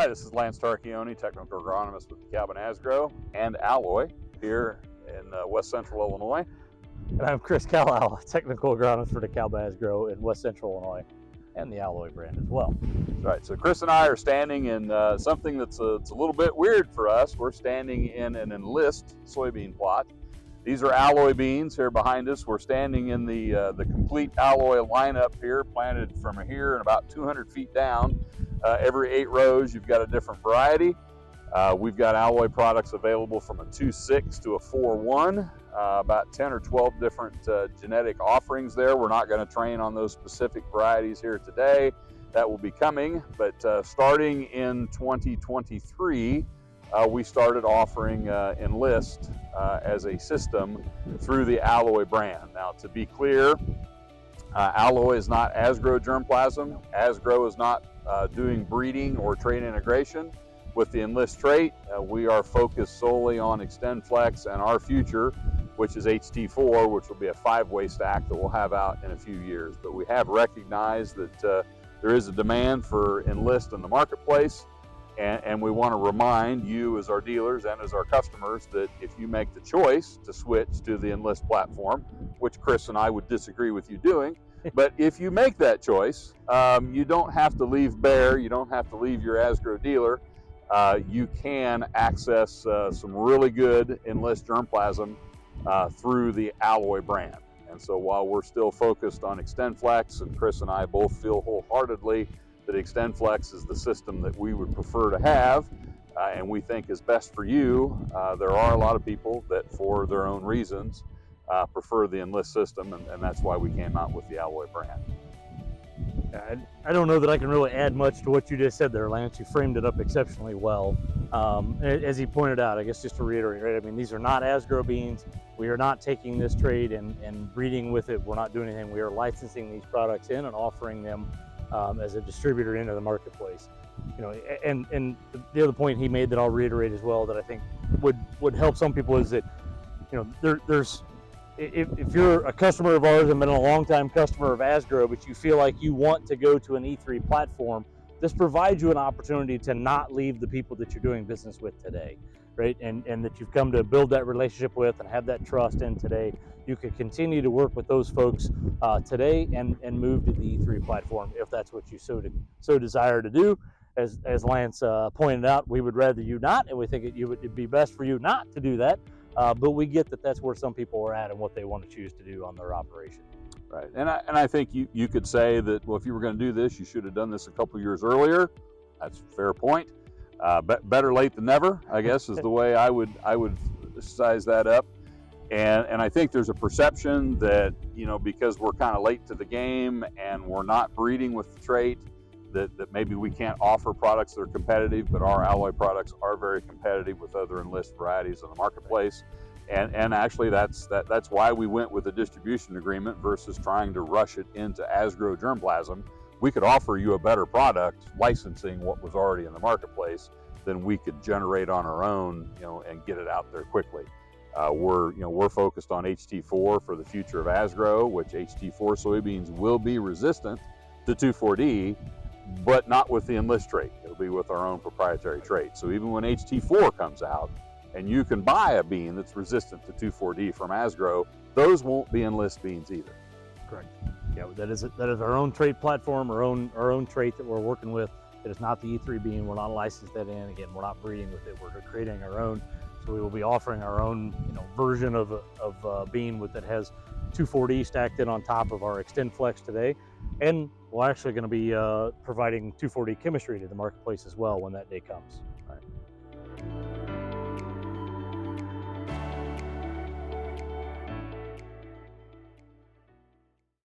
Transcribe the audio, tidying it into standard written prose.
Hi, this is Lance Tarchioni, Technical Agronomist with DeKalb Asgrow and Alloy here in West Central Illinois. And I'm Chris Carlisle, Technical Agronomist for DeKalb Asgrow in West Central Illinois and the Alloy brand as well. That's right, so Chris and I are standing in something that's it's a little bit weird for us. We're standing in an Enlist soybean plot. These are Alloy beans here behind us. We're standing in the complete Alloy lineup here, planted from here and about 200 feet down. Every 8 rows, you've got a different variety. We've got Alloy products available from a 2.6 to a 4.1, about 10 or 12 different genetic offerings there. We're not going to train on those specific varieties here today. That will be coming, but starting in 2023, we started offering Enlist as a system through the Alloy brand. Now, to be clear, Alloy is not Asgrow germplasm. Asgrow is not doing breeding or trait integration with the Enlist trait. We are focused solely on XtendFlex and our future, which is HT4, which will be a 5-way stack that we'll have out in a few years. But we have recognized that there is a demand for Enlist in the marketplace, and we want to remind you as our dealers and as our customers that if you make the choice to switch to the Enlist platform, which Chris and I would disagree with you doing, but if you make that choice, you don't have to leave Bayer, you don't have to leave your Asgrow dealer. You can access some really good Enlist germplasm through the Alloy brand. And so while we're still focused on XtendFlex, and Chris and I both feel wholeheartedly that XtendFlex is the system that we would prefer to have, and we think is best for you, there are a lot of people that, for their own reasons, prefer the Enlist system, and that's why we came out with the Alloy brand. I don't know that I can really add much to what you just said there, Lance. You framed it up exceptionally well. As he pointed out, I guess just to reiterate, right? I mean, these are not Asgrow beans. We are not taking this trait and breeding with it. We're not doing anything. We are licensing these products in and offering them as a distributor into the marketplace. You know, and the other point he made that I'll reiterate as well that I think would help some people is that, you know, there's if you're a customer of ours and been a long-time customer of Asgrow, but you feel like you want to go to an E3 platform, this provides you an opportunity to not leave the people that you're doing business with today, right? And that you've come to build that relationship with and have that trust in today. You can continue to work with those folks today and move to the E3 platform if that's what you so desire to do. As Lance pointed out, we would rather you not, and we think it'd be best for you not to do that. But we get that that's where some people are at and what they want to choose to do on their operation. Right, and I think you could say that, well, if you were going to do this, you should have done this a couple years earlier. That's a fair point. But better late than never, I guess, is the way I would size that up. And I think there's a perception that, you know, because we're kind of late to the game and we're not breeding with the trait, that maybe we can't offer products that are competitive, but our Alloy products are very competitive with other Enlist varieties in the marketplace. And actually that's why we went with a distribution agreement versus trying to rush it into Asgrow germplasm. We could offer you a better product licensing what was already in the marketplace than we could generate on our own, you know, and get it out there quickly. We're focused on HT4 for the future of Asgrow, which HT4 soybeans will be resistant to 2,4-D, but not with the Enlist trait. It'll be with our own proprietary trait. So even when HT4 comes out and you can buy a bean that's resistant to 2,4-D from Asgrow, those won't be Enlist beans either. Correct. Yeah, that is our own trait platform, our own trait that we're working with. It is not the E3 bean. We're not licensed that in. Again, we're not breeding with it. We're creating our own. So we will be offering our own, you know, version of a bean that has 2,4-D stacked in on top of our XtendFlex today. And we're actually going to be providing 2,4-D chemistry to the marketplace as well when that day comes.